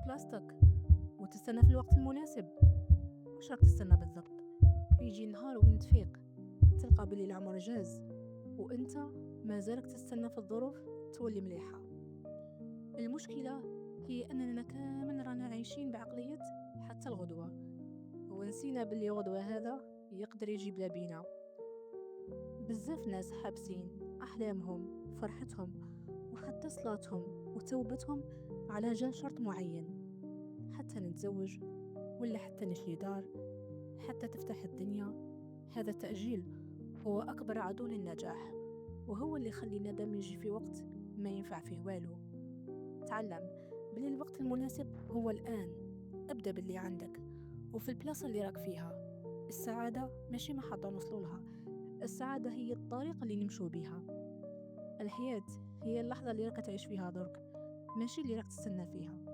بلاصتك وتستنى في الوقت المناسب. واش راك تستنى بالضبط؟ يجي نهار وين تفيق تلقى بلي العمر جاز وانت مازالك تستنى في الظروف تولي مليحة. المشكلة هي أننا كامل رانا عايشين بعقلية حتى الغدوة، ونسينا باللي غدوة هذا يقدر يجي بلا بينا. بزاف ناس حابسين أحلامهم فرحتهم وحتى صلاتهم وتوبتهم على جال شرط معين، حتى نتزوج ولا حتى نشري دار حتى تفتح الدنيا. هذا التأجيل هو أكبر عدو للنجاح، وهو اللي يخلي الندم يجي في وقت ما ينفع فيه والو. تعلم بلي الوقت المناسب هو الآن. ابدأ باللي عندك وفي البلاصة اللي راك فيها. السعادة ماشي محطة نوصلوا لها، السعادة هي الطريقة اللي نمشوا بيها. الحياة هي اللحظة اللي راك تعيش فيها درك، ماشي اللي راك تستنى فيها.